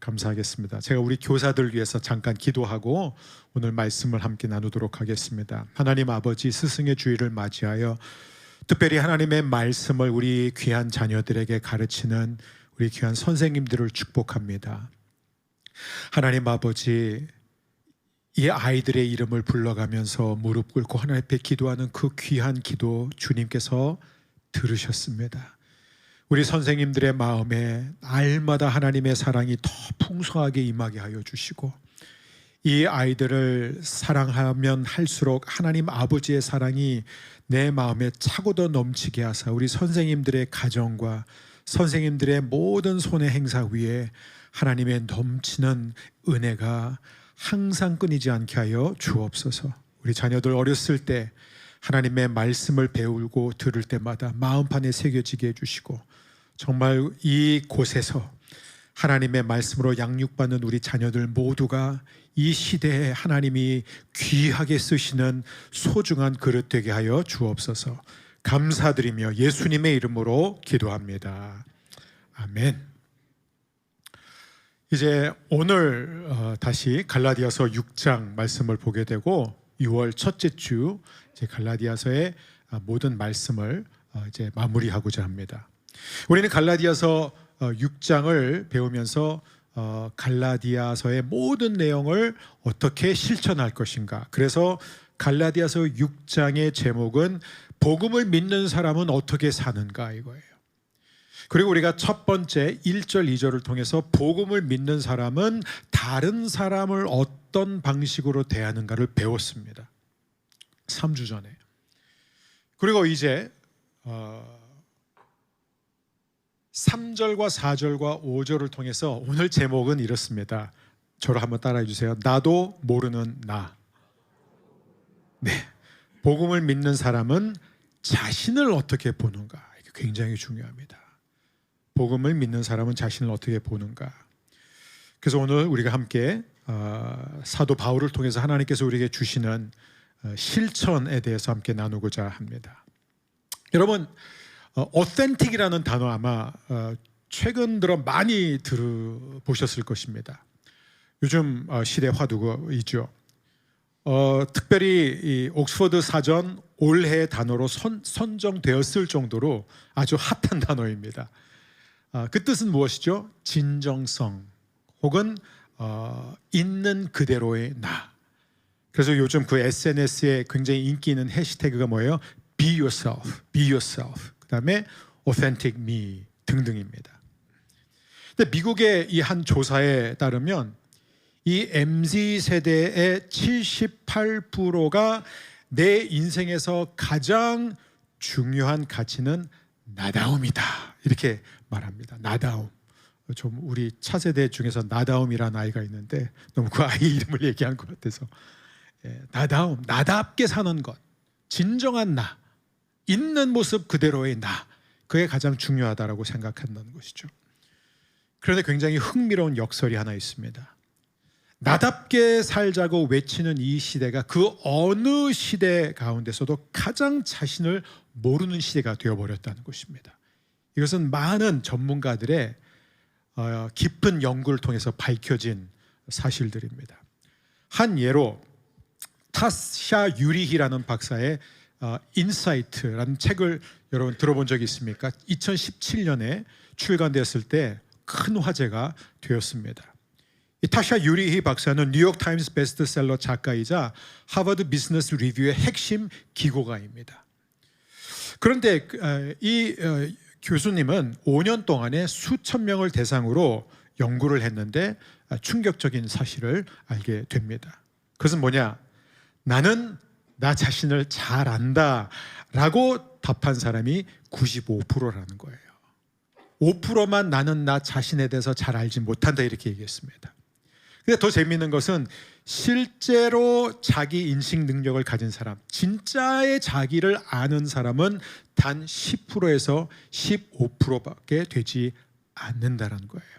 감사하겠습니다. 제가 우리 교사들 위해서 잠깐 기도하고 오늘 말씀을 함께 나누도록 하겠습니다. 하나님 아버지, 스승의 주일을 맞이하여 특별히 하나님의 말씀을 우리 귀한 자녀들에게 가르치는 우리 귀한 선생님들을 축복합니다. 하나님 아버지, 이 아이들의 이름을 불러가면서 무릎 꿇고 하나님 앞에 기도하는 그 귀한 기도 주님께서 들으셨습니다. 우리 선생님들의 마음에 날마다 하나님의 사랑이 더 풍성하게 임하게 하여 주시고, 이 아이들을 사랑하면 할수록 하나님 아버지의 사랑이 내 마음에 차고 더 넘치게 하사 우리 선생님들의 가정과 선생님들의 모든 손의 행사 위에 하나님의 넘치는 은혜가 항상 끊이지 않게 하여 주옵소서. 우리 자녀들 어렸을 때 하나님의 말씀을 배우고 들을 때마다 마음판에 새겨지게 해주시고, 정말 이곳에서 하나님의 말씀으로 양육받는 우리 자녀들 모두가 이 시대에 하나님이 귀하게 쓰시는 소중한 그릇 되게 하여 주옵소서. 감사드리며 예수님의 이름으로 기도합니다. 아멘. 이제 오늘 다시 갈라디아서 6장 말씀을 보게 되고, 6월 첫째 주 이제 갈라디아서의 모든 말씀을 이제 마무리하고자 합니다. 우리는 갈라디아서 6장을 배우면서 갈라디아서의 모든 내용을 어떻게 실천할 것인가. 그래서 갈라디아서 6장의 제목은 복음을 믿는 사람은 어떻게 사는가 이거예요. 그리고 우리가 첫 번째 1절 2절을 통해서 복음을 믿는 사람은 다른 사람을 어떤 방식으로 대하는가를 배웠습니다. 3주 전에. 그리고 이제 3절과 4절과 5절을 통해서 오늘 제목은 이렇습니다. 저를 한번 따라해 주세요. 나도 모르는 나. 네, 복음을 믿는 사람은 자신을 어떻게 보는가, 이게 굉장히 중요합니다. 복음을 믿는 사람은 자신을 어떻게 보는가. 그래서 오늘 우리가 함께 사도 바울을 통해서 하나님께서 우리에게 주시는 실천에 대해서 함께 나누고자 합니다. 여러분, authentic이라는 단어 아마 최근 들어 많이 들어보셨을 것입니다. 요즘 시대 화두이죠. 특별히 이 옥스퍼드 사전 올해의 단어로 선정되었을 정도로 아주 핫한 단어입니다. 그 뜻은 무엇이죠? 진정성 혹은 있는 그대로의 나. 그래서 요즘 그 SNS에 굉장히 인기 있는 해시태그가 뭐예요? Be yourself, be yourself. 그 다음에 authentic me 등등입니다. 근데 미국의 이 한 조사에 따르면 이 MZ세대의 78%가 내 인생에서 가장 중요한 가치는 나다움이다, 이렇게 말합니다. 나다움. 좀 우리 차세대 중에서 나다움이라는 아이가 있는데 너무 그 아이 이름을 얘기한 것 같아서, 나다움, 나답게 사는 것, 진정한 나, 있는 모습 그대로의 나, 그게 가장 중요하다고 생각한다는 것이죠. 그런데 굉장히 흥미로운 역설이 하나 있습니다. 나답게 살자고 외치는 이 시대가 그 어느 시대 가운데서도 가장 자신을 모르는 시대가 되어버렸다는 것입니다. 이것은 많은 전문가들의 깊은 연구를 통해서 밝혀진 사실들입니다. 한 예로 타샤 유리히라는 박사의 인사이트라는 책을 여러분 들어본 적이 있습니까? 2017년에 출간되었을 때 큰 화제가 되었습니다. 이 타샤 유리히 박사는 뉴욕 타임스 베스트셀러 작가이자 하버드 비즈니스 리뷰의 핵심 기고가입니다. 그런데 이 교수님은 5년 동안에 수천 명을 대상으로 연구를 했는데 충격적인 사실을 알게 됩니다. 그것은 뭐냐? 나는 나 자신을 잘 안다 라고 답한 사람이 95%라는 거예요. 5%만 나는 나 자신에 대해서 잘 알지 못한다, 이렇게 얘기했습니다. 근데 더 재미있는 것은 실제로 자기 인식 능력을 가진 사람, 진짜의 자기를 아는 사람은 단 10%에서 15%밖에 되지 않는다는 거예요.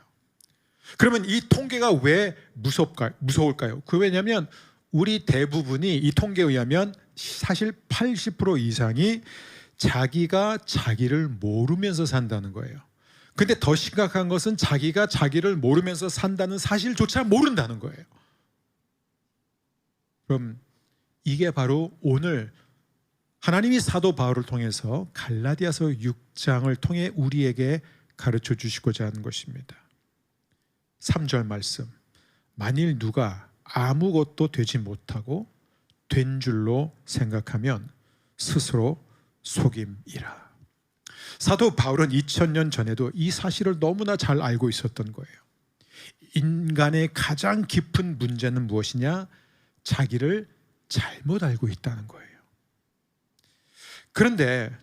그러면 이 통계가 왜 무서울까요? 왜냐하면 우리 대부분이 이 통계에 의하면 사실 80% 이상이 자기가 자기를 모르면서 산다는 거예요. 근데 더 심각한 것은 자기가 자기를 모르면서 산다는 사실조차 모른다는 거예요. 그럼 이게 바로 오늘 하나님이 사도 바울을 통해서 갈라디아서 6장을 통해 우리에게 가르쳐 주시고자 하는 것입니다. 3절 말씀. 만일 누가 아무것도 되지 못하고 된 줄로 생각하면 스스로 속임이라. 사도 바울은 2000년 전에도 이 사실을 너무나 잘 알고 있었던 거예요. 인간의 가장 깊은 문제는 무엇이냐? 자기를 잘못 알고 있다는 거예요. 그런데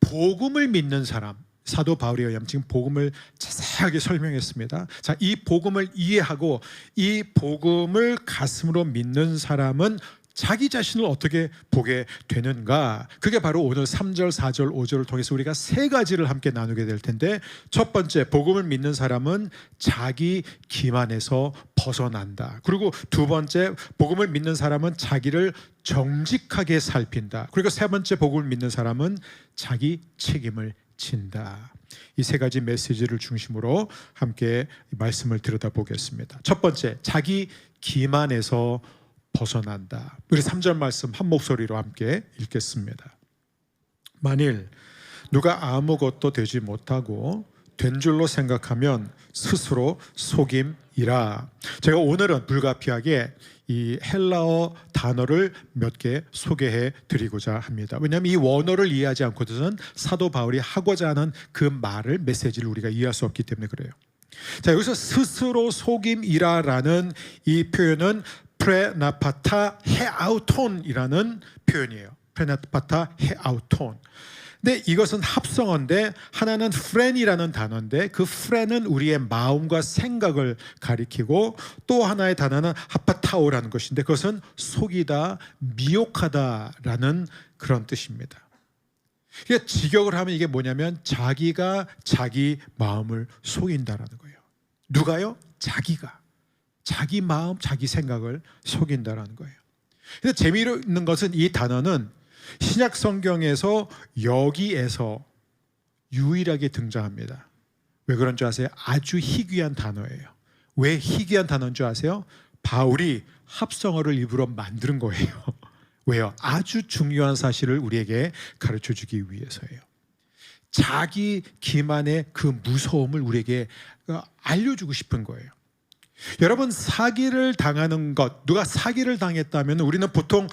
복음을 믿는 사람, 사도 바울에 의하면 지금 복음을 자세하게 설명했습니다. 자, 이 복음을 이해하고 이 복음을 가슴으로 믿는 사람은 자기 자신을 어떻게 보게 되는가? 그게 바로 오늘 3절, 4절, 5절을 통해서 우리가 세 가지를 함께 나누게 될 텐데, 첫 번째, 복음을 믿는 사람은 자기 기만에서 벗어난다. 그리고 두 번째, 복음을 믿는 사람은 자기를 정직하게 살핀다. 그리고 세 번째, 복음을 믿는 사람은 자기 책임을 진다. 이 세 가지 메시지를 중심으로 함께 말씀을 들여다보겠습니다. 첫 번째, 자기 기만에서 벗어난다. 우리 3절 말씀 한 목소리로 함께 읽겠습니다. 만일 누가 아무것도 되지 못하고 된 줄로 생각하면 스스로 속임이라. 제가 오늘은 불가피하게 이 헬라어 단어를 몇 개 소개해 드리고자 합니다. 왜냐하면 이 원어를 이해하지 않고서는 사도 바울이 하고자 하는 그 말을, 메시지를 우리가 이해할 수 없기 때문에 그래요. 자, 여기서 스스로 속임이라라는 이 표현은 프레나파타 헤아우톤이라는 표현이에요. 프레나파타 헤아우톤. 근데 이것은 합성어인데, 하나는 프렌이라는 단어인데 그 프렌은 우리의 마음과 생각을 가리키고, 또 하나의 단어는 하파타오라는 것인데 그것은 속이다, 미혹하다라는 그런 뜻입니다. 그러니까 직역을 하면 이게 뭐냐면 자기가 자기 마음을 속인다라는 거예요. 누가요? 자기가. 자기 마음, 자기 생각을 속인다라는 거예요. 근데 재미있는 것은 이 단어는 신약 성경에서 여기에서 유일하게 등장합니다. 왜 그런 줄 아세요? 아주 희귀한 단어예요. 왜 희귀한 단어인 줄 아세요? 바울이 합성어를 일부러 만드는 거예요. 왜요? 아주 중요한 사실을 우리에게 가르쳐 주기 위해서예요. 자기 기만의 그 무서움을 우리에게 알려주고 싶은 거예요. 여러분, 사기를 당하는 것, 누가 사기를 당했다면 우리는 보통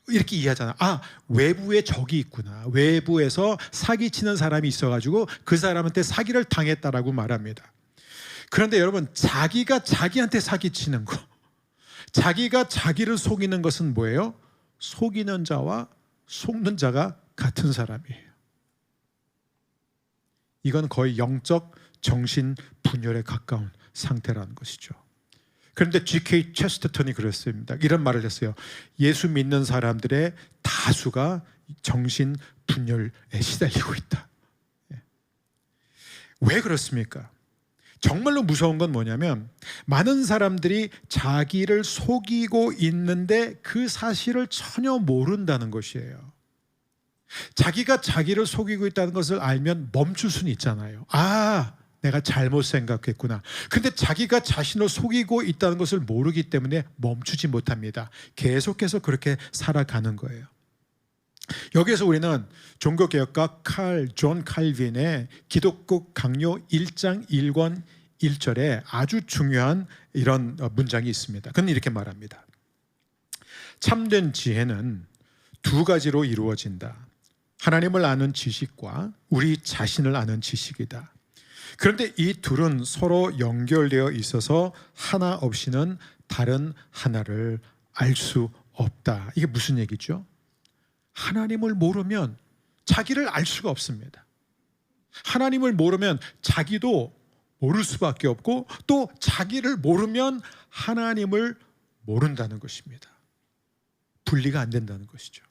이렇게 이해하잖아. 아, 외부에 적이 있구나. 외부에서 사기치는 사람이 있어가지고 그 사람한테 사기를 당했다라고 말합니다. 그런데 여러분, 자기가 자기한테 사기치는 거, 자기가 자기를 속이는 것은 뭐예요? 속이는 자와 속는 자가 같은 사람이에요. 이건 거의 영적 정신 분열에 가까운 상태라는 것이죠. 그런데 G.K. 체스터턴이 그랬습니다. 이런 말을 했어요. 예수 믿는 사람들의 다수가 정신 분열에 시달리고 있다. 왜 그렇습니까? 정말로 무서운 건 뭐냐면, 많은 사람들이 자기를 속이고 있는데 그 사실을 전혀 모른다는 것이에요. 자기가 자기를 속이고 있다는 것을 알면 멈출 수는 있잖아요. 아, 내가 잘못 생각했구나. 근데 자기가 자신을 속이고 있다는 것을 모르기 때문에 멈추지 못합니다. 계속해서 그렇게 살아가는 거예요. 여기에서 우리는 종교개혁가 존 칼빈의 기독교 강요 1장 1권 1절에 아주 중요한 이런 문장이 있습니다. 그는 이렇게 말합니다. 참된 지혜는 두 가지로 이루어진다. 하나님을 아는 지식과 우리 자신을 아는 지식이다. 그런데 이 둘은 서로 연결되어 있어서 하나 없이는 다른 하나를 알 수 없다. 이게 무슨 얘기죠? 하나님을 모르면 자기를 알 수가 없습니다. 하나님을 모르면 자기도 모를 수밖에 없고, 또 자기를 모르면 하나님을 모른다는 것입니다. 분리가 안 된다는 것이죠.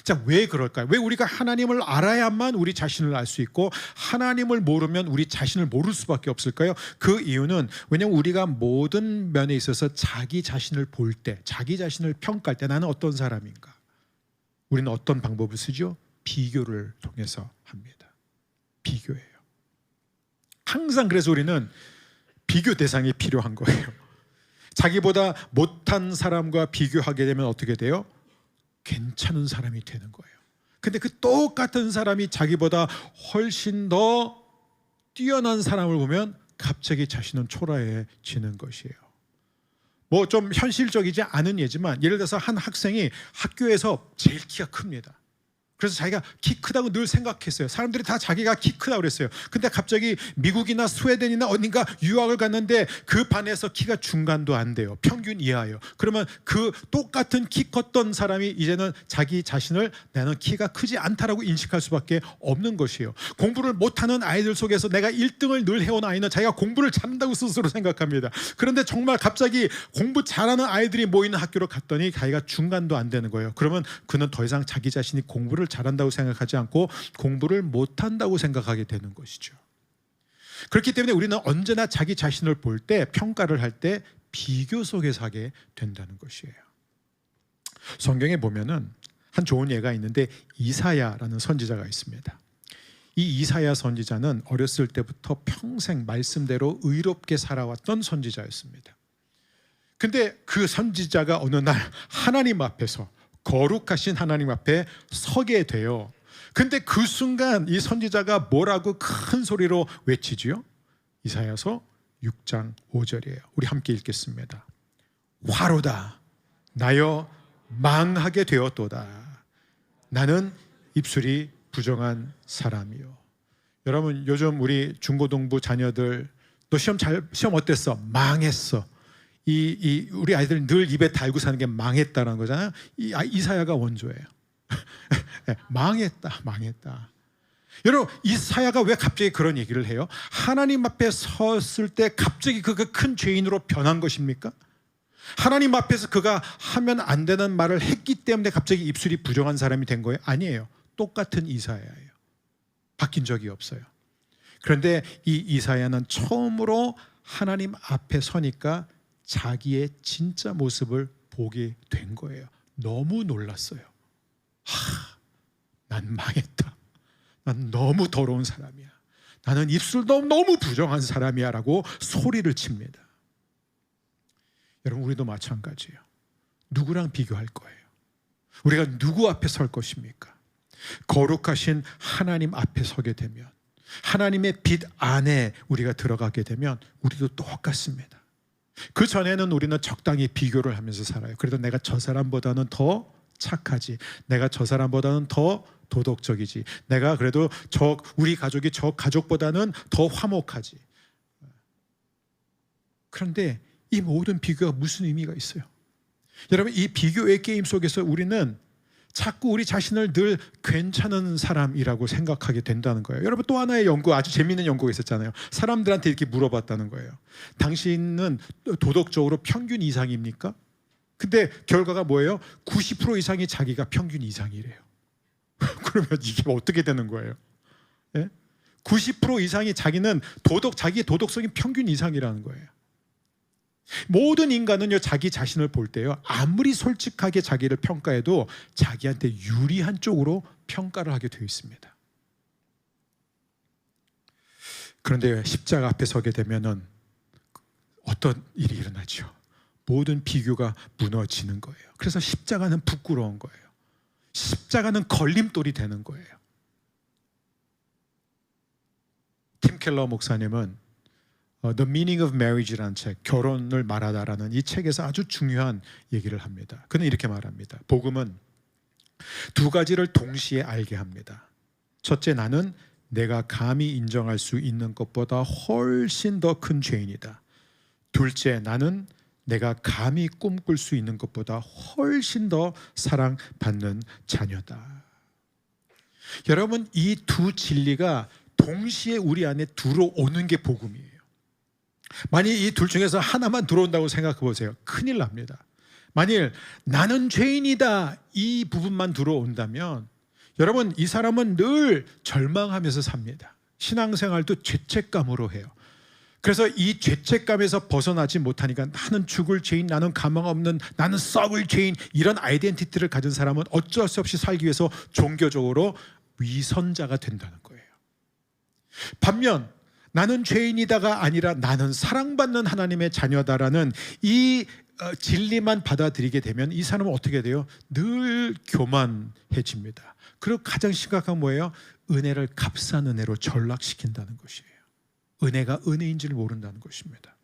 자, 왜 그럴까요? 왜 우리가 하나님을 알아야만 우리 자신을 알 수 있고 하나님을 모르면 우리 자신을 모를 수밖에 없을까요? 그 이유는, 왜냐하면 우리가 모든 면에 있어서 자기 자신을 볼 때, 자기 자신을 평가할 때 나는 어떤 사람인가? 우리는 어떤 방법을 쓰죠? 비교를 통해서 합니다. 비교예요. 항상 그래서 우리는 비교 대상이 필요한 거예요. 자기보다 못한 사람과 비교하게 되면 어떻게 돼요? 괜찮은 사람이 되는 거예요. 근데 그 똑같은 사람이 자기보다 훨씬 더 뛰어난 사람을 보면 갑자기 자신은 초라해지는 것이에요. 뭐 좀 현실적이지 않은 예지만, 예를 들어서 한 학생이 학교에서 제일 키가 큽니다. 그래서 자기가 키 크다고 늘 생각했어요. 사람들이 다 자기가 키 크다고 그랬어요. 근데 갑자기 미국이나 스웨덴이나 어딘가 유학을 갔는데 그 반에서 키가 중간도 안 돼요. 평균 이하예요. 그러면 그 똑같은 키 컸던 사람이 이제는 자기 자신을 나는 키가 크지 않다라고 인식할 수밖에 없는 것이에요. 공부를 못하는 아이들 속에서 내가 1등을 늘 해온 아이는 자기가 공부를 잘한다고 스스로 생각합니다. 그런데 정말 갑자기 공부 잘하는 아이들이 모이는 학교로 갔더니 자기가 중간도 안 되는 거예요. 그러면 그는 더 이상 자기 자신이 공부를 잘한다고 생각하지 않고 공부를 못한다고 생각하게 되는 것이죠. 그렇기 때문에 우리는 언제나 자기 자신을 볼 때, 평가를 할 때 비교 속에서 하게 된다는 것이에요. 성경에 보면은 한 좋은 예가 있는데 이사야라는 선지자가 있습니다. 이 이사야 선지자는 어렸을 때부터 평생 말씀대로 의롭게 살아왔던 선지자였습니다. 근데 그 선지자가 어느 날 하나님 앞에서, 거룩하신 하나님 앞에 서게 돼요. 근데 그 순간 이 선지자가 뭐라고 큰 소리로 외치지요? 이사야서 6장 5절이에요. 우리 함께 읽겠습니다. 화로다 나여 망하게 되었도다. 나는 입술이 부정한 사람이요. 여러분, 요즘 우리 중고등부 자녀들 너 시험 어땠어? 망했어. 우리 아이들은 늘 입에 달고 사는 게 망했다는 거잖아요. 이사야가 원조예요. 망했다. 여러분, 이사야가 왜 갑자기 그런 얘기를 해요? 하나님 앞에 섰을 때 갑자기 그가 큰 죄인으로 변한 것입니까? 하나님 앞에서 그가 하면 안 되는 말을 했기 때문에 갑자기 입술이 부정한 사람이 된 거예요? 아니에요. 똑같은 이사야예요. 바뀐 적이 없어요. 그런데 이 이사야는 처음으로 하나님 앞에 서니까 자기의 진짜 모습을 보게 된 거예요. 너무 놀랐어요. 난 망했다. 난 너무 더러운 사람이야. 나는 입술 너무 부정한 사람이야 라고 소리를 칩니다. 여러분, 우리도 마찬가지예요. 누구랑 비교할 거예요? 우리가 누구 앞에 설 것입니까? 거룩하신 하나님 앞에 서게 되면, 하나님의 빛 안에 우리가 들어가게 되면 우리도 똑같습니다. 그 전에는 우리는 적당히 비교를 하면서 살아요. 그래도 내가 저 사람보다는 더 착하지, 내가 저 사람보다는 더 도덕적이지, 내가 그래도 우리 가족이 저 가족보다는 더 화목하지. 그런데 이 모든 비교가 무슨 의미가 있어요? 여러분, 이 비교의 게임 속에서 우리는 자꾸 우리 자신을 늘 괜찮은 사람이라고 생각하게 된다는 거예요. 여러분, 또 하나의 연구, 아주 재미있는 연구가 있었잖아요. 사람들한테 이렇게 물어봤다는 거예요. 당신은 도덕적으로 평균 이상입니까? 근데 결과가 뭐예요? 90% 이상이 자기가 평균 이상이래요. 그러면 이게 어떻게 되는 거예요? 예? 90% 이상이 자기는 자기의 도덕성이 평균 이상이라는 거예요. 모든 인간은요, 자기 자신을 볼 때요, 아무리 솔직하게 자기를 평가해도 자기한테 유리한 쪽으로 평가를 하게 되어 있습니다. 그런데 십자가 앞에 서게 되면은 어떤 일이 일어나죠? 모든 비교가 무너지는 거예요. 그래서 십자가는 부끄러운 거예요. 십자가는 걸림돌이 되는 거예요. 팀 켈러 목사님은 The Meaning of Marriage라는 책, 결혼을 말하다라는 이 책에서 아주 중요한 얘기를 합니다. 그는 이렇게 말합니다. 복음은 두 가지를 동시에 알게 합니다. 첫째, 나는 내가 감히 인정할 수 있는 것보다 훨씬 더 큰 죄인이다. 둘째, 나는 내가 감히 꿈꿀 수 있는 것보다 훨씬 더 사랑받는 자녀다. 여러분, 이 두 진리가 동시에 우리 안에 들어오는 게 복음이에요. 만약 이 둘 중에서 하나만 들어온다고 생각해 보세요. 큰일 납니다. 만일 나는 죄인이다, 이 부분만 들어온다면 여러분, 이 사람은 늘 절망하면서 삽니다. 신앙생활도 죄책감으로 해요. 그래서 이 죄책감에서 벗어나지 못하니까 나는 죽을 죄인, 나는 가망 없는, 나는 썩을 죄인, 이런 아이덴티티를 가진 사람은 어쩔 수 없이 살기 위해서 종교적으로 위선자가 된다는 거예요. 반면 나는 죄인이다가 아니라 나는 사랑받는 하나님의 자녀다라는 이 진리만 받아들이게 되면 이 사람은 어떻게 돼요? 늘 교만해집니다. 그리고 가장 심각한 뭐예요? 은혜를 값싼 은혜로 전락시킨다는 것이에요. 은혜가 은혜인지를 모른다는 것입니다.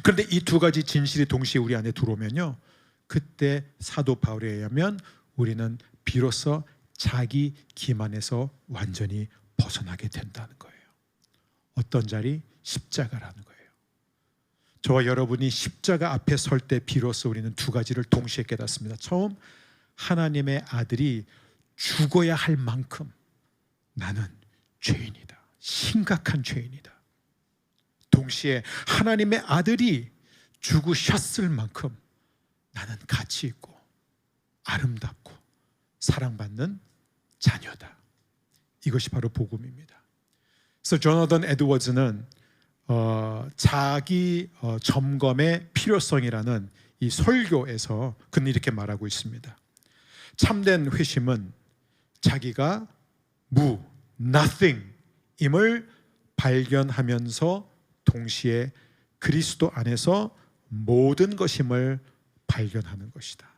그런데 이 두 가지 진실이 동시에 우리 안에 들어오면요, 그때 사도 바울에 의하면 우리는 비로소 자기 기만에서 완전히 벗어나게 된다는 거예요. 어떤 자리? 십자가라는 거예요. 저와 여러분이 십자가 앞에 설 때 비로소 우리는 두 가지를 동시에 깨닫습니다. 처음, 하나님의 아들이 죽어야 할 만큼 나는 죄인이다. 심각한 죄인이다. 동시에 하나님의 아들이 죽으셨을 만큼 나는 가치 있고 아름답고 사랑받는 자녀다. 이것이 바로 복음입니다. 그래서 조나단 에드워즈는 자기 점검의 필요성이라는 이 설교에서 그는 이렇게 말하고 있습니다. 참된 회심은 자기가 nothing임을 발견하면서 동시에 그리스도 안에서 모든 것임을 발견하는 것이다.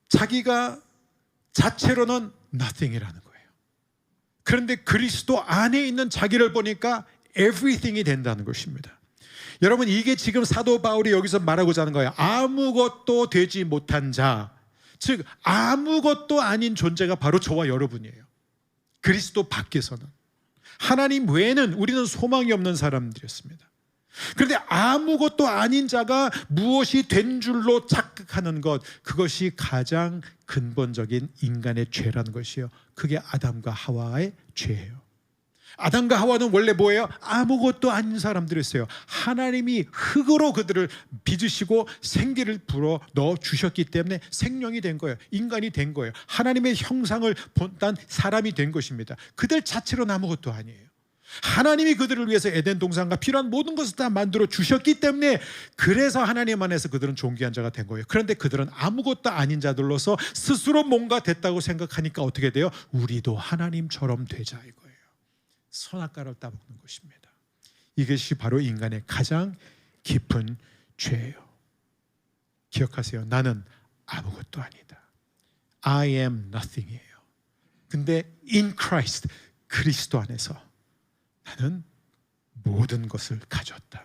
자기가 자체로는 nothing이라는 거예요. 그런데 그리스도 안에 있는 자기를 보니까 everything이 된다는 것입니다. 여러분, 이게 지금 사도 바울이 여기서 말하고자 하는 거예요. 아무것도 되지 못한 자, 즉 아무것도 아닌 존재가 바로 저와 여러분이에요. 그리스도 밖에서는, 하나님 외에는 우리는 소망이 없는 사람들이었습니다. 그런데 아무것도 아닌 자가 무엇이 된 줄로 착각하는 것, 그것이 가장 근본적인 인간의 죄라는 것이에요. 그게 아담과 하와의 죄예요. 아담과 하와는 원래 뭐예요? 아무것도 아닌 사람들이었어요. 하나님이 흙으로 그들을 빚으시고 생기를 불어 넣어 주셨기 때문에 생명이 된 거예요. 인간이 된 거예요. 하나님의 형상을 본딴 사람이 된 것입니다. 그들 자체로는 아무것도 아니에요. 하나님이 그들을 위해서 에덴 동산과 필요한 모든 것을 다 만들어 주셨기 때문에, 그래서 하나님 안에서 그들은 존귀한 자가 된 거예요. 그런데 그들은 아무것도 아닌 자들로서 스스로 뭔가 됐다고 생각하니까 어떻게 돼요? 우리도 하나님처럼 되자 이거예요. 선악과를 따먹는 것입니다. 이것이 바로 인간의 가장 깊은 죄예요. 기억하세요. 나는 아무것도 아니다. I am nothing이에요. 근데 in Christ, 그리스도 안에서 나는 모든 것을 가졌다.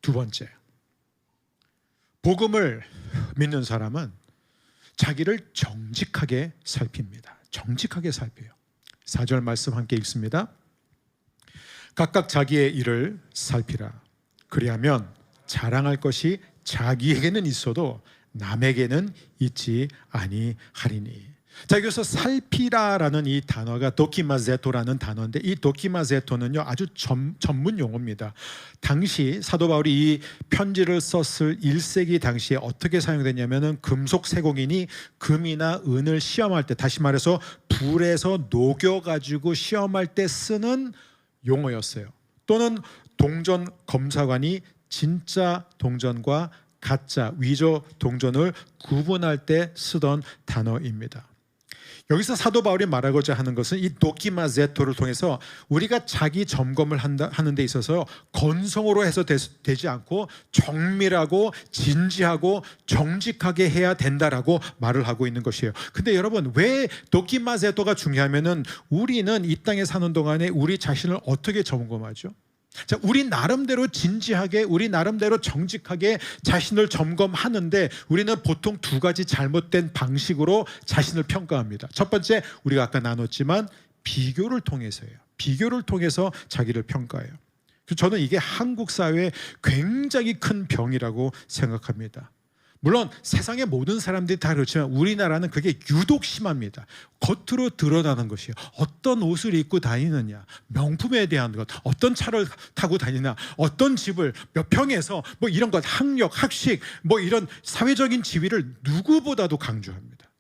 두 번째, 복음을 믿는 사람은 자기를 정직하게 살핍니다. 정직하게 살펴요. 4절 말씀 함께 읽습니다. 각각 자기의 일을 살피라. 그리하면 자랑할 것이 자기에게는 있어도 남에게는 있지 아니하리니. 자, 여기서 살피라라는 이 단어가 도키마제토라는 단어인데, 이 도키마제토는요 아주 전문 용어입니다. 당시 사도 바울이 이 편지를 썼을 1세기 당시에 어떻게 사용됐냐면은 금속 세공인이 금이나 은을 시험할 때, 다시 말해서 불에서 녹여가지고 시험할 때 쓰는 용어였어요. 또는 동전 검사관이 진짜 동전과 가짜 위조 동전을 구분할 때 쓰던 단어입니다. 여기서 사도 바울이 말하고자 하는 것은 이 도키마제토를 통해서 우리가 자기 점검을 하는 데 있어서 건성으로 해서 되지 않고 정밀하고 진지하고 정직하게 해야 된다라고 말을 하고 있는 것이에요. 근데 여러분, 왜 도키마제토가 중요하면은 우리는 이 땅에 사는 동안에 우리 자신을 어떻게 점검하죠? 자, 우리 나름대로 진지하게, 우리 나름대로 정직하게 자신을 점검하는데, 우리는 보통 두 가지 잘못된 방식으로 자신을 평가합니다. 첫 번째, 우리가 아까 나눴지만 비교를 통해서예요. 비교를 통해서 자기를 평가해요. 그래서 저는 이게 한국 사회의 굉장히 큰 병이라고 생각합니다. 물론 세상의 모든 사람들이 다 그렇지만 우리나라는 그게 유독 심합니다. 겉으로 드러나는 것이에요. 어떤 옷을 입고 다니느냐, 명품에 대한 것, 어떤 차를 타고 다니나, 어떤 집을 몇 평에서 뭐 이런 것, 학력, 학식, 뭐 이런 사회적인 지위를 누구보다도 강조합니다.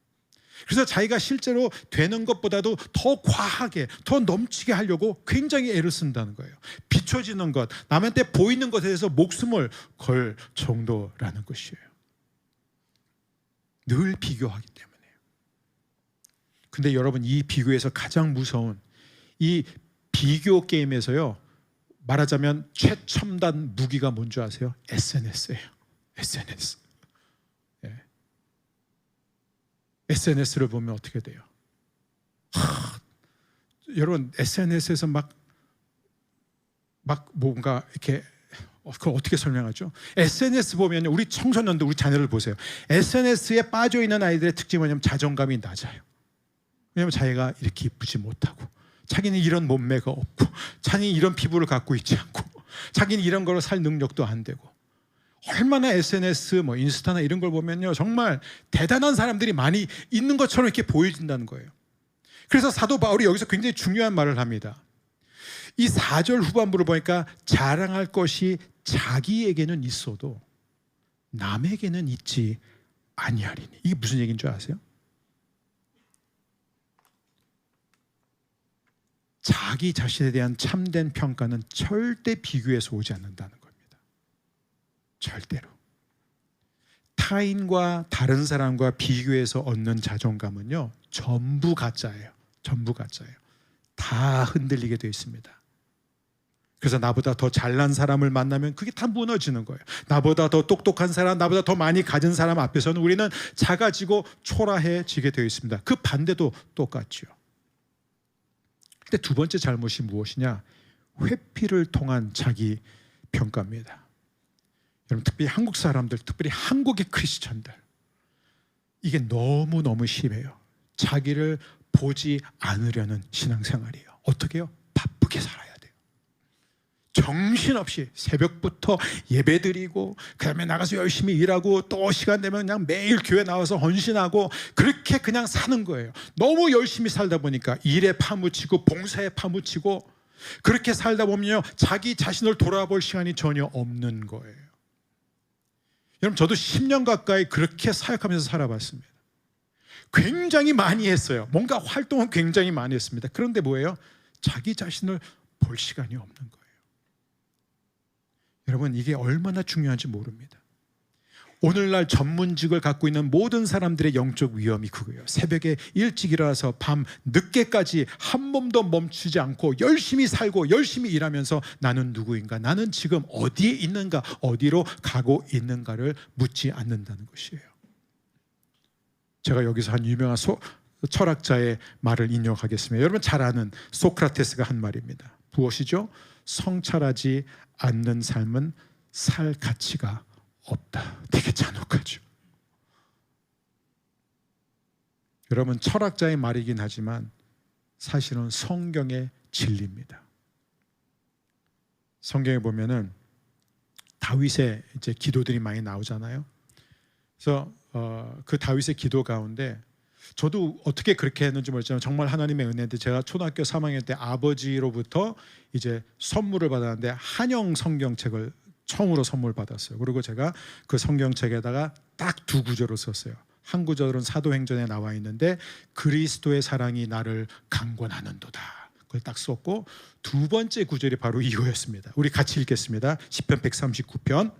그래서 자기가 실제로 되는 것보다도 더 과하게, 더 넘치게 하려고 굉장히 애를 쓴다는 거예요. 비춰지는 것, 남한테 보이는 것에 대해서 목숨을 걸 정도라는 것이에요. 늘 비교하기 때문에. 근데 여러분, 이 비교에서 가장 무서운 이 비교 게임에서요, 말하자면 최첨단 무기가 뭔지 아세요? SNS예요. SNS. 예. SNS를 보면 어떻게 돼요? 여러분, SNS에서 막 뭔가 이렇게, 그걸 어떻게 설명하죠? SNS 보면, 우리 청소년들, 우리 자녀를 보세요. SNS에 빠져 있는 아이들의 특징이 뭐냐면 자존감이 낮아요. 왜냐하면 자기가 이렇게 이쁘지 못하고, 자기는 이런 몸매가 없고, 자기는 이런 피부를 갖고 있지 않고, 자기는 이런 거로 살 능력도 안 되고. 얼마나 SNS, 인스타나 이런 걸 보면요, 정말 대단한 사람들이 많이 있는 것처럼 이렇게 보여진다는 거예요. 그래서 사도 바울이 여기서 굉장히 중요한 말을 합니다. 이 4절 후반부를 보니까 자랑할 것이 자기에게는 있어도 남에게는 있지 아니하리니. 이게 무슨 얘기인 줄 아세요? 자기 자신에 대한 참된 평가는 절대 비교에서 오지 않는다는 겁니다. 절대로. 타인과 다른 사람과 비교해서 얻는 자존감은요, 전부 가짜예요. 전부 가짜예요. 다 흔들리게 되어 있습니다. 그래서 나보다 더 잘난 사람을 만나면 그게 다 무너지는 거예요. 나보다 더 똑똑한 사람, 나보다 더 많이 가진 사람 앞에서는 우리는 작아지고 초라해지게 되어 있습니다. 그 반대도 똑같죠. 근데 두 번째 잘못이 무엇이냐? 회피를 통한 자기 평가입니다. 여러분, 특별히 한국 사람들, 특별히 한국의 크리스천들, 이게 너무너무 심해요. 자기를 보지 않으려는 신앙생활이에요. 어떻게 해요? 바쁘게 살아야 돼요. 정신없이 새벽부터 예배드리고, 그 다음에 나가서 열심히 일하고, 또 시간 되면 그냥 매일 교회 나와서 헌신하고, 그렇게 그냥 사는 거예요. 너무 열심히 살다 보니까 일에 파묻히고 봉사에 파묻히고, 그렇게 살다 보면요, 자기 자신을 돌아볼 시간이 전혀 없는 거예요. 여러분, 저도 10년 가까이 그렇게 사역하면서 살아봤습니다. 굉장히 많이 했어요. 뭔가 활동은 굉장히 많이 했습니다. 그런데 뭐예요? 자기 자신을 볼 시간이 없는 거예요. 여러분, 이게 얼마나 중요한지 모릅니다. 오늘날 전문직을 갖고 있는 모든 사람들의 영적 위험이 그거예요. 새벽에 일찍 일어나서 밤 늦게까지 한 몸도 멈추지 않고 열심히 살고 열심히 일하면서 나는 누구인가, 나는 지금 어디에 있는가, 어디로 가고 있는가를 묻지 않는다는 것이에요. 제가 여기서 한 유명한 철학자의 말을 인용하겠습니다. 여러분 잘 아는 소크라테스가 한 말입니다. 무엇이죠? 성찰하지 않는 삶은 살 가치가 없다. 되게 잔혹하죠. 여러분, 철학자의 말이긴 하지만 사실은 성경의 진리입니다. 성경에 보면은 다윗의 이제 기도들이 많이 나오잖아요. 그래서 그 다윗의 기도 가운데, 저도 어떻게 그렇게 했는지 모르지만 정말 하나님의 은혜인데, 제가 초등학교 3학년 때 아버지로부터 이제 선물을 받았는데 한영 성경책을 처음으로 선물 받았어요. 그리고 제가 그 성경책에다가 딱 두 구절을 썼어요. 한 구절은 사도행전에 나와 있는데, 그리스도의 사랑이 나를 강권하는도다. 그걸 딱 썼고, 두 번째 구절이 바로 이거였습니다. 우리 같이 읽겠습니다. 시편 139편.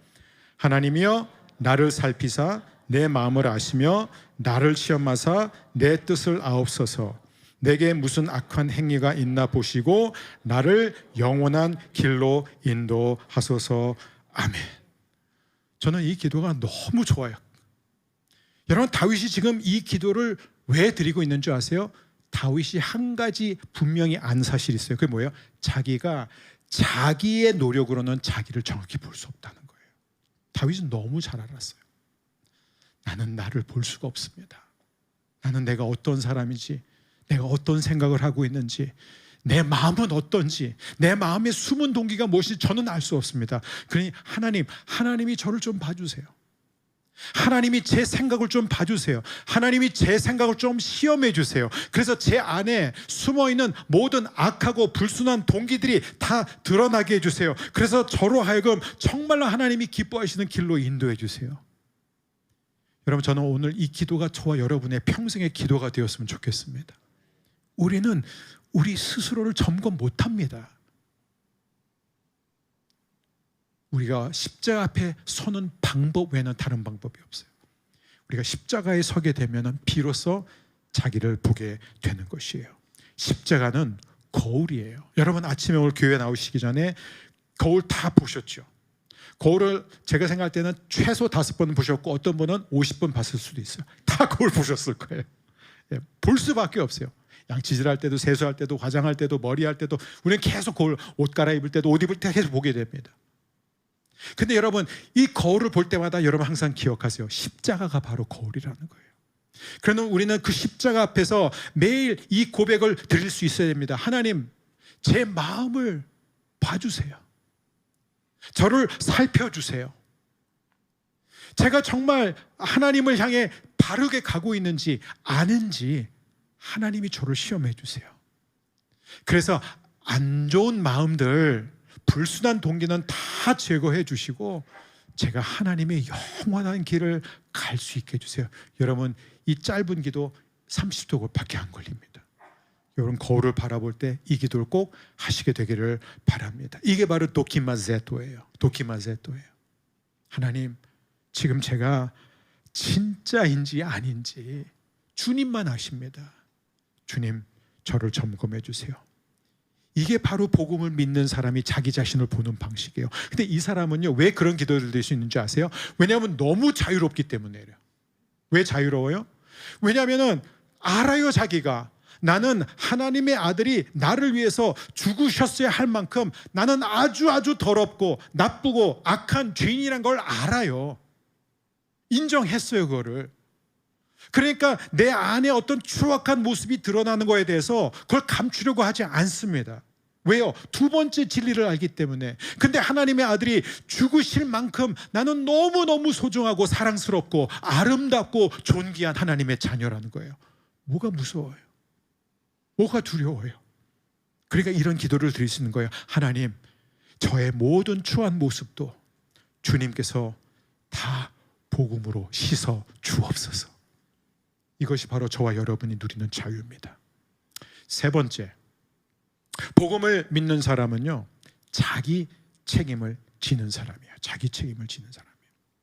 하나님이여 나를 살피사 내 마음을 아시며 나를 시험하사 내 뜻을 아옵소서. 내게 무슨 악한 행위가 있나 보시고 나를 영원한 길로 인도하소서. 아멘. 저는 이 기도가 너무 좋아요. 여러분, 다윗이 지금 이 기도를 왜 드리고 있는 줄 아세요? 다윗이 한 가지 분명히 안 사실이 있어요. 그게 뭐예요? 자기가 자기의 노력으로는 자기를 정확히 볼 수 없다는 거예요. 다윗은 너무 잘 알았어요. 나는 나를 볼 수가 없습니다. 나는 내가 어떤 사람인지, 내가 어떤 생각을 하고 있는지, 내 마음은 어떤지, 내 마음의 숨은 동기가 무엇인지 저는 알 수 없습니다. 그러니 하나님이 저를 좀 봐주세요. 하나님이 제 생각을 좀 봐주세요. 하나님이 제 생각을 좀 시험해 주세요. 그래서 제 안에 숨어있는 모든 악하고 불순한 동기들이 다 드러나게 해주세요. 그래서 저로 하여금 정말로 하나님이 기뻐하시는 길로 인도해 주세요. 여러분, 저는 오늘 이 기도가 저와 여러분의 평생의 기도가 되었으면 좋겠습니다. 우리는 우리 스스로를 점검 못합니다. 우리가 십자가 앞에 서는 방법 외에는 다른 방법이 없어요. 우리가 십자가에 서게 되면 비로소 자기를 보게 되는 것이에요. 십자가는 거울이에요. 여러분 아침에 오늘 교회 나오시기 전에 거울 다 보셨죠? 거울을 제가 생각할 때는 최소 5번 보셨고 어떤 분은 50번 봤을 수도 있어요. 다 거울 보셨을 거예요. 예, 볼 수밖에 없어요. 양치질할 때도, 세수할 때도, 화장할 때도, 머리할 때도, 우리는 계속 거울, 옷 갈아입을 때도, 옷 입을 때 계속 보게 됩니다. 근데 여러분 이 거울을 볼 때마다 여러분 항상 기억하세요. 십자가가 바로 거울이라는 거예요. 그러면 우리는 그 십자가 앞에서 매일 이 고백을 드릴 수 있어야 됩니다. 하나님, 제 마음을 봐주세요. 저를 살펴주세요. 제가 정말 하나님을 향해 바르게 가고 있는지 아는지 하나님이 저를 시험해 주세요. 그래서 안 좋은 마음들, 불순한 동기는 다 제거해 주시고 제가 하나님의 영원한 길을 갈 수 있게 해주세요. 여러분 이 짧은 기도 30초밖에 안 걸립니다. 여러분 거울을 바라볼 때 이 기도를 꼭 하시게 되기를 바랍니다. 이게 바로 도키마제토예요. 도키마제토예요. 하나님, 지금 제가 진짜인지 아닌지 주님만 아십니다. 주님, 저를 점검해 주세요. 이게 바로 복음을 믿는 사람이 자기 자신을 보는 방식이에요. 근데 이 사람은요, 왜 그런 기도를 드릴 수 있는지 아세요? 왜냐하면 너무 자유롭기 때문에요. 왜 자유로워요? 왜냐하면 알아요. 자기가 나는 하나님의 아들이 나를 위해서 죽으셨어야 할 만큼 나는 아주 더럽고 나쁘고 악한 죄인이란 걸 알아요. 인정했어요, 그거를. 그러니까 내 안에 어떤 추악한 모습이 드러나는 거에 대해서 그걸 감추려고 하지 않습니다. 왜요? 두 번째 진리를 알기 때문에. 근데 하나님의 아들이 죽으실 만큼 나는 너무너무 소중하고 사랑스럽고 아름답고 존귀한 하나님의 자녀라는 거예요. 뭐가 무서워요? 뭐가 두려워요? 그러니까 이런 기도를 드릴 수 있는 거예요. 하나님, 저의 모든 추한 모습도 주님께서 다 복음으로 씻어 주옵소서. 이것이 바로 저와 여러분이 누리는 자유입니다. 세 번째, 복음을 믿는 사람은요, 자기 책임을 지는 사람이에요. 자기 책임을 지는 사람이에요.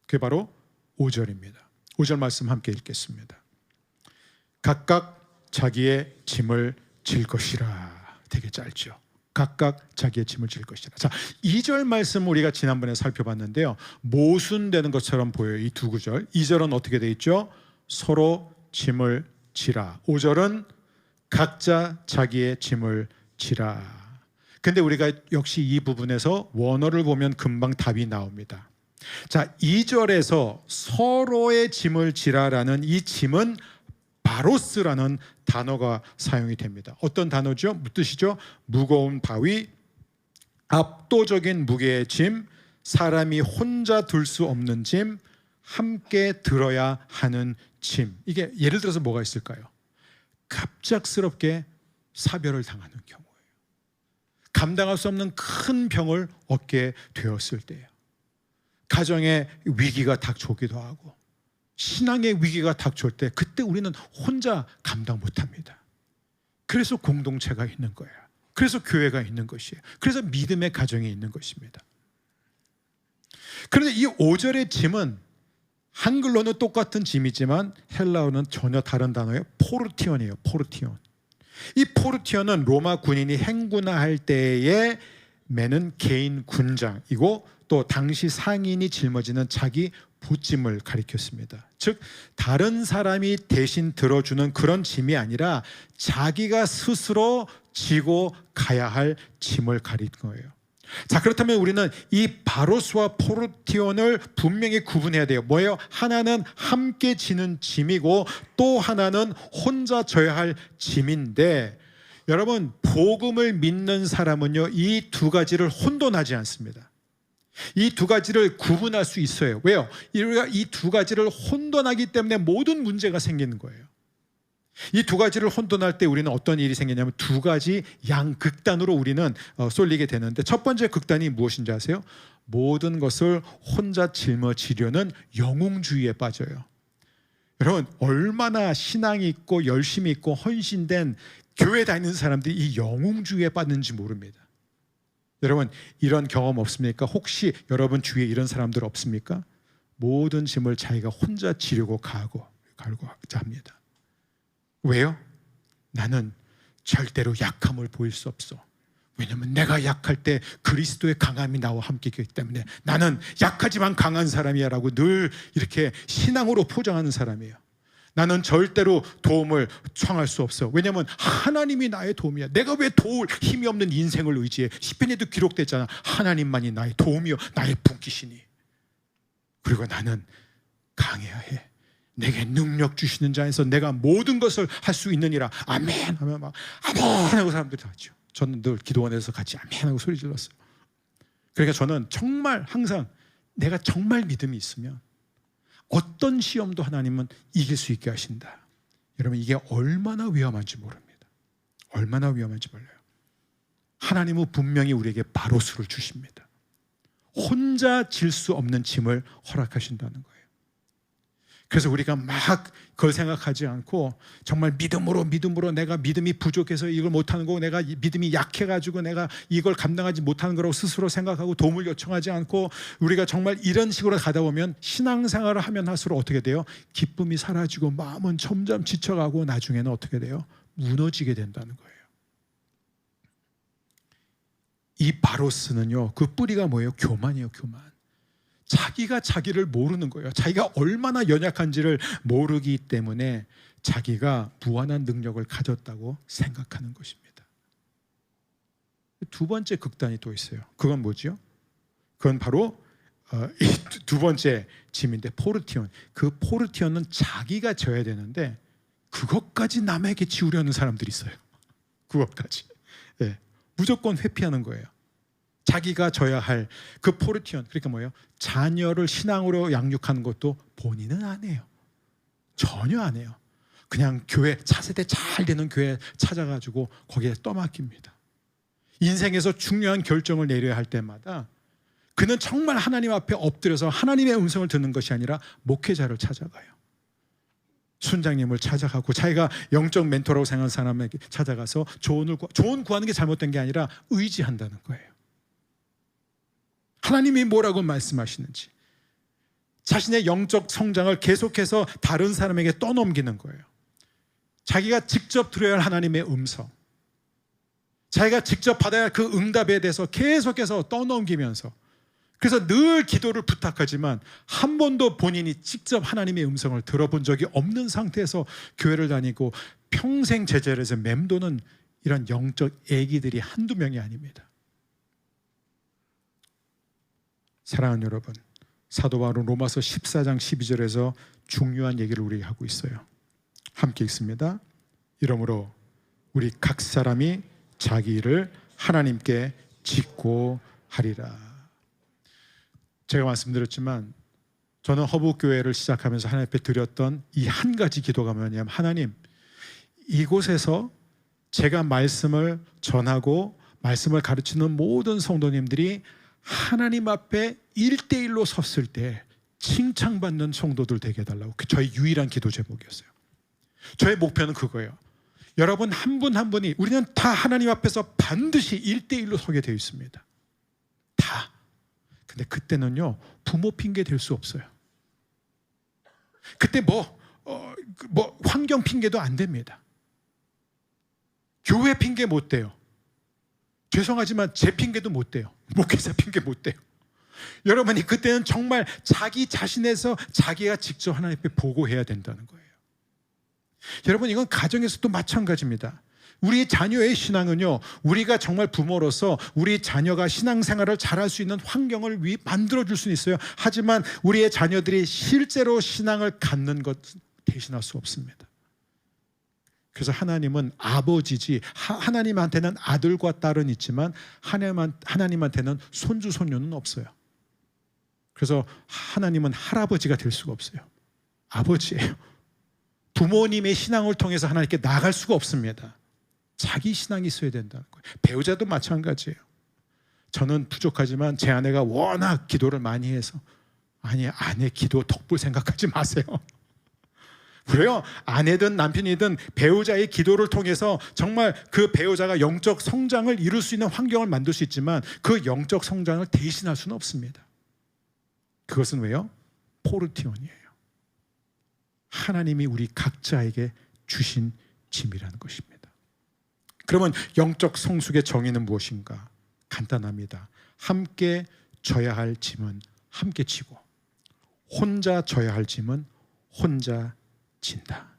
그게 바로 5절입니다. 5절 말씀 함께 읽겠습니다. 각각 자기의 짐을 질 것이라. 되게 짧죠. 각각 자기의 짐을 질 것이라. 자, 2절 말씀 우리가 지난번에 살펴봤는데요, 모순되는 것처럼 보여요. 이 두 구절. 2절은 어떻게 돼 있죠? 서로 짐을 지라. 5절은 각자 자기의 짐을 지라. 근데 우리가 역시 이 부분에서 원어를 보면 금방 답이 나옵니다. 자, 2절에서 서로의 짐을 지라라는 이 짐은 바로스라는 단어가 사용이 됩니다. 어떤 단어죠? 뜻이죠? 무거운 바위, 압도적인 무게의 짐, 사람이 혼자 들 수 없는 짐, 함께 들어야 하는 짐. 이게 예를 들어서 뭐가 있을까요? 갑작스럽게 사별을 당하는 경우예요. 감당할 수 없는 큰 병을 얻게 되었을 때예요. 가정의 위기가 닥쳐오기도 하고 신앙의 위기가 닥쳐올 때 그때 우리는 혼자 감당 못합니다. 그래서 공동체가 있는 거예요. 그래서 교회가 있는 것이에요. 그래서 믿음의 가정이 있는 것입니다. 그런데 이 5절의 짐은 한글로는 똑같은 짐이지만 헬라어는 전혀 다른 단어예요. 포르티온이에요. 포르티온. 이 포르티온은 로마 군인이 행군할 때에 매는 개인 군장이고 또 당시 상인이 짊어지는 자기 보짐을 가리켰습니다. 즉 다른 사람이 대신 들어주는 그런 짐이 아니라 자기가 스스로 지고 가야 할 짐을 가린 거예요. 자, 그렇다면 우리는 이 바로스와 포르티온을 분명히 구분해야 돼요. 뭐예요? 하나는 함께 지는 짐이고 또 하나는 혼자 져야 할 짐인데, 여러분 복음을 믿는 사람은요 이 두 가지를 혼돈하지 않습니다. 이 두 가지를 구분할 수 있어요. 왜요? 우리가 이 두 가지를 혼돈하기 때문에 모든 문제가 생기는 거예요. 이 두 가지를 혼돈할 때 우리는 어떤 일이 생기냐면 두 가지 양극단으로 우리는 쏠리게 되는데, 첫 번째 극단이 무엇인지 아세요? 모든 것을 혼자 짊어지려는 영웅주의에 빠져요. 여러분 얼마나 신앙이 있고 열심히 있고 헌신된 교회 다니는 사람들이 이 영웅주의에 빠졌는지 모릅니다. 여러분 이런 경험 없습니까? 혹시 여러분 주위에 이런 사람들 없습니까? 모든 짐을 자기가 혼자 지려고 가고 합니다. 왜요? 나는 절대로 약함을 보일 수 없어. 왜냐하면 내가 약할 때 그리스도의 강함이 나와 함께 있기 때문에 나는 약하지만 강한 사람이야 라고 늘 이렇게 신앙으로 포장하는 사람이에요. 나는 절대로 도움을 청할 수 없어. 왜냐하면 하나님이 나의 도움이야. 내가 왜 도울 힘이 없는 인생을 의지해. 시편에도 기록됐잖아. 하나님만이 나의 도움이요 나의 분기시니. 그리고 나는 강해야 해. 내게 능력 주시는 자에서 내가 모든 것을 할 수 있느니라. 아멘 하면 막 아멘 하고 사람들이 다 하죠. 저는 늘 기도원에서 같이 아멘 하고 소리 질렀어요. 그러니까 저는 정말 항상 내가 정말 믿음이 있으면 어떤 시험도 하나님은 이길 수 있게 하신다. 여러분 이게 얼마나 위험한지 모릅니다. 얼마나 위험한지 몰라요. 하나님은 분명히 우리에게 바로스를 주십니다. 혼자 질 수 없는 짐을 허락하신다는 거예요. 그래서 우리가 막 그걸 생각하지 않고 정말 믿음으로 내가 믿음이 부족해서 이걸 못하는 거고 내가 믿음이 약해가지고 내가 이걸 감당하지 못하는 거라고 스스로 생각하고 도움을 요청하지 않고 우리가 정말 이런 식으로 가다 보면 신앙생활을 하면 할수록 어떻게 돼요? 기쁨이 사라지고 마음은 점점 지쳐가고 나중에는 어떻게 돼요? 무너지게 된다는 거예요. 이 바로스는요, 그 뿌리가 뭐예요? 교만이에요. 교만. 자기가 자기를 모르는 거예요. 자기가 얼마나 연약한지를 모르기 때문에 자기가 무한한 능력을 가졌다고 생각하는 것입니다. 두 번째 극단이 또 있어요. 그건 뭐죠? 그건 바로 이 두 번째 짐인데 포르티온. 그 포르티온은 자기가 져야 되는데 그것까지 남에게 지우려는 사람들이 있어요. 그것까지. 네. 무조건 회피하는 거예요. 자기가 져야 할 그 포르티온. 그러니까 뭐예요? 자녀를 신앙으로 양육하는 것도 본인은 안 해요. 전혀 안 해요. 그냥 교회 차세대 잘 되는 교회 찾아가지고 거기에 떠맡깁니다. 인생에서 중요한 결정을 내려야 할 때마다 그는 정말 하나님 앞에 엎드려서 하나님의 음성을 듣는 것이 아니라 목회자를 찾아가요. 순장님을 찾아가고 자기가 영적 멘토라고 생각하는 사람에게 찾아가서 조언 구하는 게 잘못된 게 아니라 의지한다는 거예요. 하나님이 뭐라고 말씀하시는지 자신의 영적 성장을 계속해서 다른 사람에게 떠넘기는 거예요. 자기가 직접 들어야 할 하나님의 음성, 자기가 직접 받아야 할 그 응답에 대해서 계속해서 떠넘기면서, 그래서 늘 기도를 부탁하지만 한 번도 본인이 직접 하나님의 음성을 들어본 적이 없는 상태에서 교회를 다니고 평생 제자를 해서 맴도는 이런 영적 애기들이 한두 명이 아닙니다. 사랑하는 여러분, 사도 바울은 로마서 14장 12절에서 중요한 얘기를 우리에게 하고 있어요. 함께 읽습니다. 이러므로 우리 각 사람이 자기 일을 하나님께 짓고 하리라. 제가 말씀드렸지만 저는 허브교회를 시작하면서 하나님 앞에 드렸던 이 한 가지 기도가 뭐냐면, 하나님, 이곳에서 제가 말씀을 전하고 말씀을 가르치는 모든 성도님들이 하나님 앞에 1대1로 섰을 때 칭찬받는 성도들 되게 해달라고. 저의 유일한 기도 제목이었어요. 저의 목표는 그거예요. 여러분 한 분 한 분이, 우리는 다 하나님 앞에서 반드시 1대1로 서게 되어 있습니다. 다. 근데 그때는요, 부모 핑계 댈 수 없어요. 그때 환경 핑계도 안 됩니다. 교회 핑계 못 대요. 죄송하지만 제 핑계도 못 대요. 목회자 핑계 못 대요. 여러분이 그때는 정말 자기 자신에서 자기가 직접 하나님 앞에 보고해야 된다는 거예요. 여러분, 이건 가정에서도 마찬가지입니다. 우리 자녀의 신앙은요, 우리가 정말 부모로서 우리 자녀가 신앙생활을 잘할 수 있는 환경을 만들어줄 수는 있어요. 하지만 우리의 자녀들이 실제로 신앙을 갖는 것 대신할 수 없습니다. 그래서 하나님은 아버지지, 하나님한테는 아들과 딸은 있지만 하나님한테는 손주 손녀는 없어요. 그래서 하나님은 할아버지가 될 수가 없어요. 아버지예요. 부모님의 신앙을 통해서 하나님께 나아갈 수가 없습니다. 자기 신앙이 있어야 된다는 거예요. 배우자도 마찬가지예요. 저는 부족하지만 제 아내가 워낙 기도를 많이 해서, 아니, 아내 기도 덕분 생각하지 마세요. 그래요. 아내든 남편이든 배우자의 기도를 통해서 정말 그 배우자가 영적 성장을 이룰 수 있는 환경을 만들 수 있지만 그 영적 성장을 대신할 수는 없습니다. 그것은 왜요? 포르티온이에요. 하나님이 우리 각자에게 주신 짐이라는 것입니다. 그러면 영적 성숙의 정의는 무엇인가? 간단합니다. 함께 져야 할 짐은 함께 지고 혼자 져야 할 짐은 혼자 진다.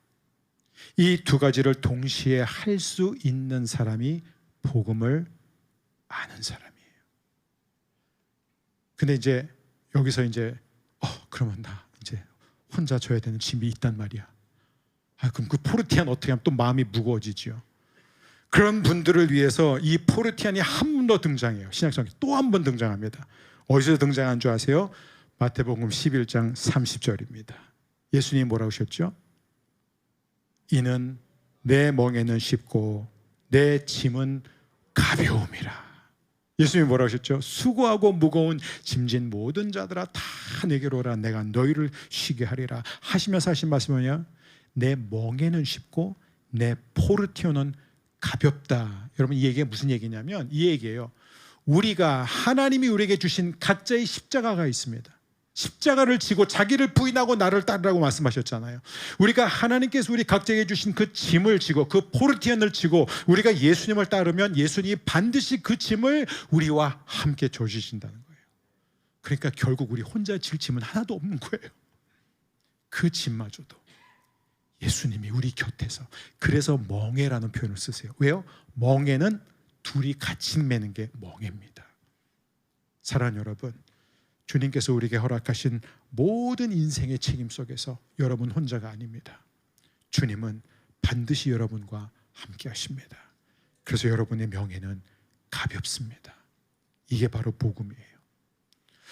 이 두 가지를 동시에 할 수 있는 사람이 복음을 아는 사람이에요. 근데 이제 여기서 이제 그러면 나 이제 혼자 져야 되는 짐이 있단 말이야. 그럼 그 포르티안 어떻게 하면 또 마음이 무거워지죠. 그런 분들을 위해서 이 포르티안이 한 번 더 등장해요. 신약성경에 또 한 번 등장합니다. 어디서 등장한 줄 아세요? 마태복음 11장 30절입니다. 예수님이 뭐라고 하셨죠? 이는 내 멍에는 쉽고 내 짐은 가벼움이라. 예수님이 뭐라고 하셨죠? 수고하고 무거운 짐진 모든 자들아 다 내게로 오라. 내가 너희를 쉬게 하리라. 하시면서 하신 말씀이 뭐냐? 내 멍에는 쉽고 내 포르티오는 가볍다. 여러분 이 얘기가 무슨 얘기냐면 이 얘기예요. 우리가 하나님이 우리에게 주신 각자의 십자가가 있습니다. 십자가를 지고 자기를 부인하고 나를 따르라고 말씀하셨잖아요. 우리가 하나님께서 우리 각자에게 주신 그 짐을 지고 그 포르티안을 지고 우리가 예수님을 따르면 예수님이 반드시 그 짐을 우리와 함께 져주신다는 거예요. 그러니까 결국 우리 혼자 질 짐은 하나도 없는 거예요. 그 짐마저도 예수님이 우리 곁에서. 그래서 멍에라는 표현을 쓰세요. 왜요? 멍에는 둘이 같이 매는 게 멍에입니다. 사랑하는 여러분, 주님께서 우리에게 허락하신 모든 인생의 책임 속에서 여러분 혼자가 아닙니다. 주님은 반드시 여러분과 함께 하십니다. 그래서 여러분의 명예는 가볍습니다. 이게 바로 복음이에요.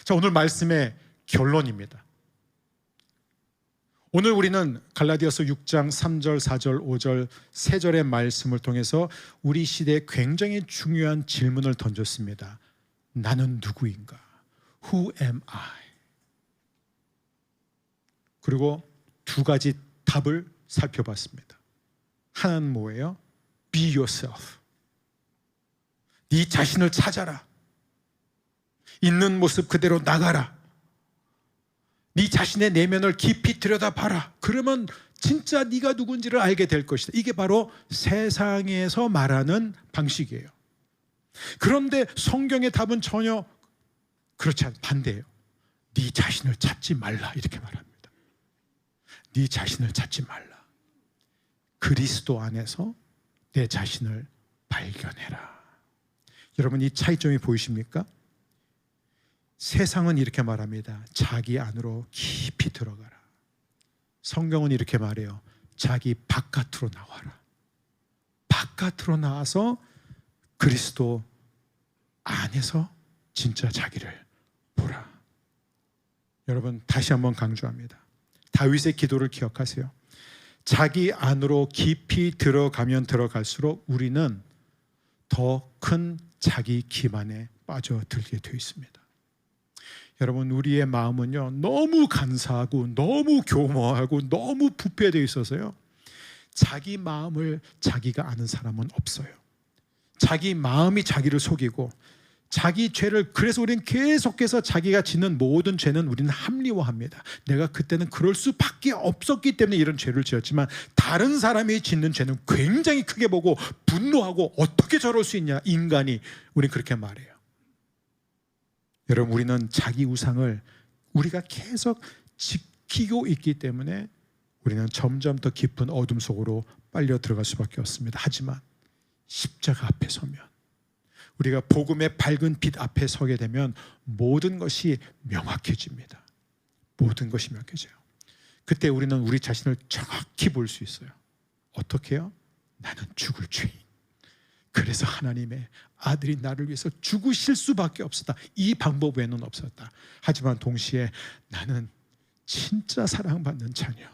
자, 오늘 말씀의 결론입니다. 오늘 우리는 갈라디아서 6장 3절, 4절, 5절 세 절의 말씀을 통해서 우리 시대에 굉장히 중요한 질문을 던졌습니다. 나는 누구인가? Who am I? 그리고 두 가지 답을 살펴봤습니다. 하나는 뭐예요? Be yourself. 네 자신을 찾아라. 있는 모습 그대로 나가라. 네 자신의 내면을 깊이 들여다봐라. 그러면 진짜 네가 누군지를 알게 될 것이다. 이게 바로 세상에서 말하는 방식이에요. 그런데 성경의 답은 전혀 그렇지 않아요. 반대예요. 네 자신을 찾지 말라 이렇게 말합니다. 네 자신을 찾지 말라. 그리스도 안에서 내 자신을 발견해라. 여러분 이 차이점이 보이십니까? 세상은 이렇게 말합니다. 자기 안으로 깊이 들어가라. 성경은 이렇게 말해요. 자기 바깥으로 나와라. 바깥으로 나와서 그리스도 안에서 진짜 자기를 보라. 여러분 다시 한번 강조합니다. 다윗의 기도를 기억하세요. 자기 안으로 깊이 들어가면 들어갈수록 우리는 더 큰 자기 기만에 빠져들게 되어 있습니다. 여러분 우리의 마음은요 너무 간사하고 너무 교모하고 너무 부패되어 있어서요 자기 마음을 자기가 아는 사람은 없어요. 자기 마음이 자기를 속이고 자기 죄를, 그래서 우리는 계속해서 자기가 짓는 모든 죄는 우리는 합리화합니다. 내가 그때는 그럴 수밖에 없었기 때문에 이런 죄를 지었지만 다른 사람이 짓는 죄는 굉장히 크게 보고 분노하고 어떻게 저럴 수 있냐 인간이, 우리는 그렇게 말해요. 여러분 우리는 자기 우상을 우리가 계속 지키고 있기 때문에 우리는 점점 더 깊은 어둠 속으로 빨려 들어갈 수밖에 없습니다. 하지만 십자가 앞에 서면, 우리가 복음의 밝은 빛 앞에 서게 되면 모든 것이 명확해집니다. 모든 것이 명확해져요. 그때 우리는 우리 자신을 정확히 볼 수 있어요. 어떻게 해요? 나는 죽을 죄인. 그래서 하나님의 아들이 나를 위해서 죽으실 수밖에 없었다. 이 방법 외에는 없었다. 하지만 동시에 나는 진짜 사랑받는 자녀.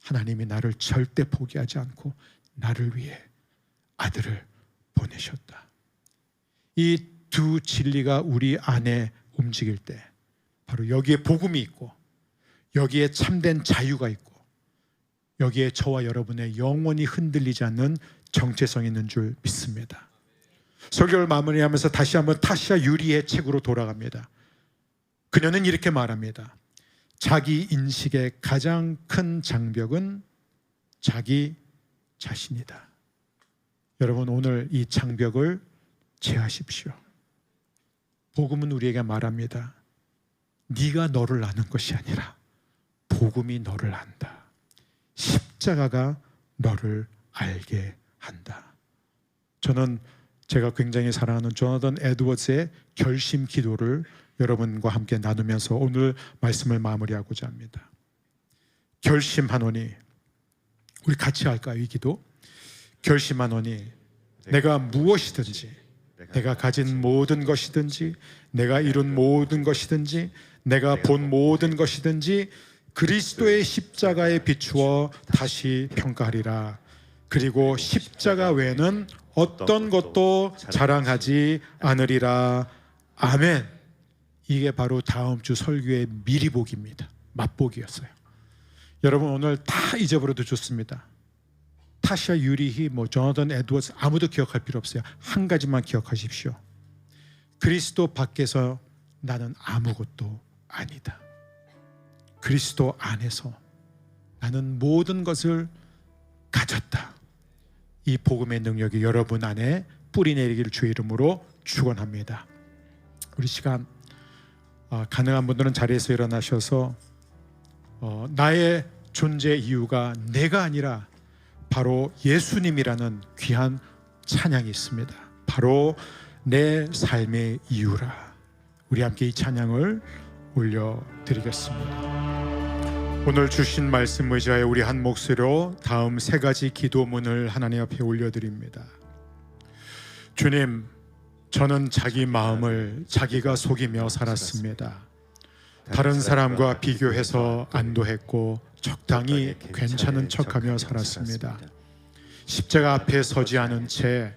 하나님이 나를 절대 포기하지 않고 나를 위해 아들을 보내셨다. 이 두 진리가 우리 안에 움직일 때 바로 여기에 복음이 있고 여기에 참된 자유가 있고 여기에 저와 여러분의 영원히 흔들리지 않는 정체성이 있는 줄 믿습니다. 설교를 마무리하면서 다시 한번 타시아 유리의 책으로 돌아갑니다. 그녀는 이렇게 말합니다. 자기 인식의 가장 큰 장벽은 자기 자신이다. 여러분, 오늘 이 장벽을 제하십시오. 복음은 우리에게 말합니다. 네가 너를 아는 것이 아니라 복음이 너를 안다. 십자가가 너를 알게 한다. 저는 제가 굉장히 사랑하는 조나단 에드워즈의 결심 기도를 여러분과 함께 나누면서 오늘 말씀을 마무리하고자 합니다. 결심하노니, 우리 같이 할까요? 이 기도. 결심하노니 내가 무엇이든지, 내가 가진 모든 것이든지, 내가 이룬 모든 것이든지, 내가 본 모든 것이든지 그리스도의 십자가에 비추어 다시 평가하리라. 그리고 십자가 외에는 어떤 것도 자랑하지 않으리라. 아멘. 이게 바로 다음 주 설교의 미리보기입니다. 맛보기였어요. 여러분, 오늘 다 잊어버려도 좋습니다. 타샤 유리히, 조나단 에드워즈 아무도 기억할 필요 없어요. 한 가지만 기억하십시오. 그리스도 밖에서 나는 아무것도 아니다. 그리스도 안에서 나는 모든 것을 가졌다. 이 복음의 능력이 여러분 안에 뿌리내리기를 주의 이름으로 축원합니다. 우리 시간 가능한 분들은 자리에서 일어나셔서 나의 존재 이유가 내가 아니라 바로 예수님이라는 귀한 찬양이 있습니다. 바로 내 삶의 이유라. 우리 함께 이 찬양을 올려드리겠습니다. 오늘 주신 말씀 의지하여 우리 한 목소리로 다음 세 가지 기도문을 하나님 앞에 올려드립니다. 주님, 저는 자기 마음을 자기가 속이며 살았습니다. 다른 사람과 비교해서 안도했고 적당히 괜찮은 척하며 살았습니다. 십자가 앞에 서지 않은 채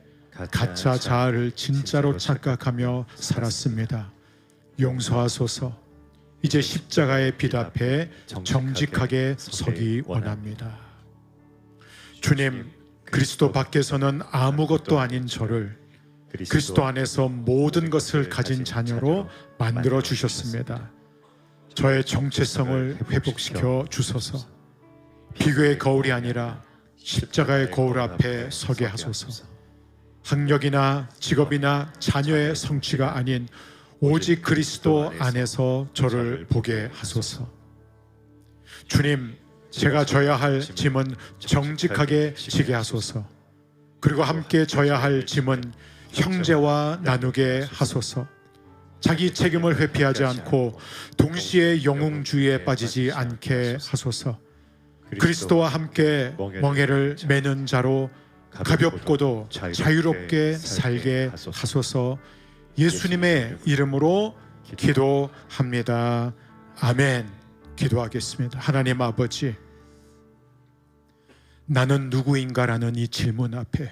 가짜 자아를 진짜로 착각하며 살았습니다. 용서하소서. 이제 십자가의 빛 앞에 정직하게 서기 원합니다. 주님, 그리스도 밖에서는 아무것도 아닌 저를 그리스도 안에서 모든 것을 가진 자녀로 만들어 주셨습니다. 저의 정체성을 회복시켜 주소서. 비교의 거울이 아니라 십자가의 거울 앞에 서게 하소서. 학력이나 직업이나 자녀의 성취가 아닌 오직 그리스도 안에서 저를 보게 하소서. 주님, 제가 져야 할 짐은 정직하게 지게 하소서. 그리고 함께 져야 할 짐은 형제와 나누게 하소서. 자기 책임을 회피하지 않고 동시에 영웅주의에 빠지지 않게 하소서. 그리스도와 함께 멍에를 매는 자로 가볍고도 자유롭게 살게 하소서. 예수님의 이름으로 기도합니다. 아멘. 기도하겠습니다. 하나님 아버지, 나는 누구인가라는 이 질문 앞에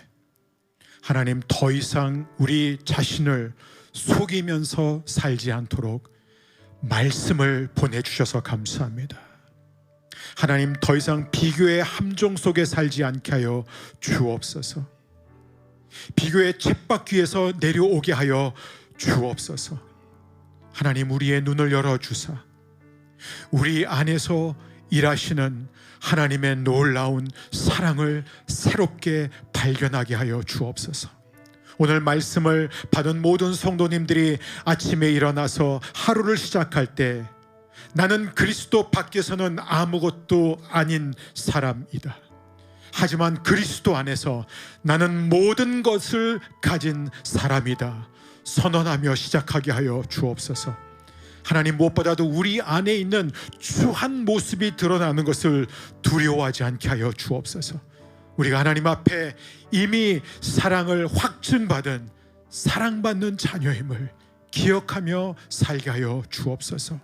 하나님, 더 이상 우리 자신을 속이면서 살지 않도록 말씀을 보내주셔서 감사합니다. 하나님, 더 이상 비교의 함정 속에 살지 않게 하여 주옵소서. 비교의 쳇바퀴에서 내려오게 하여 주옵소서. 하나님, 우리의 눈을 열어주사 우리 안에서 일하시는 하나님의 놀라운 사랑을 새롭게 발견하게 하여 주옵소서. 오늘 말씀을 받은 모든 성도님들이 아침에 일어나서 하루를 시작할 때 나는 그리스도 밖에서는 아무것도 아닌 사람이다. 하지만 그리스도 안에서 나는 모든 것을 가진 사람이다. 선언하며 시작하게 하여 주옵소서. 하나님, 무엇보다도 우리 안에 있는 추한 모습이 드러나는 것을 두려워하지 않게 하여 주옵소서. 우리가 하나님 앞에 이미 사랑을 확증받은 사랑받는 자녀임을 기억하며 살게 하여 주옵소서.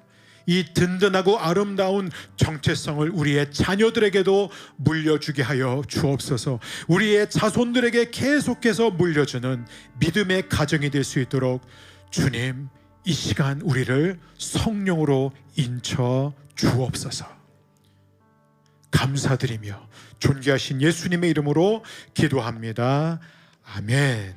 이 든든하고 아름다운 정체성을 우리의 자녀들에게도 물려주게 하여 주옵소서. 우리의 자손들에게 계속해서 물려주는 믿음의 가정이 될 수 있도록 주님, 이 시간 우리를 성령으로 인쳐 주옵소서. 감사드리며 존귀하신 예수님의 이름으로 기도합니다. 아멘.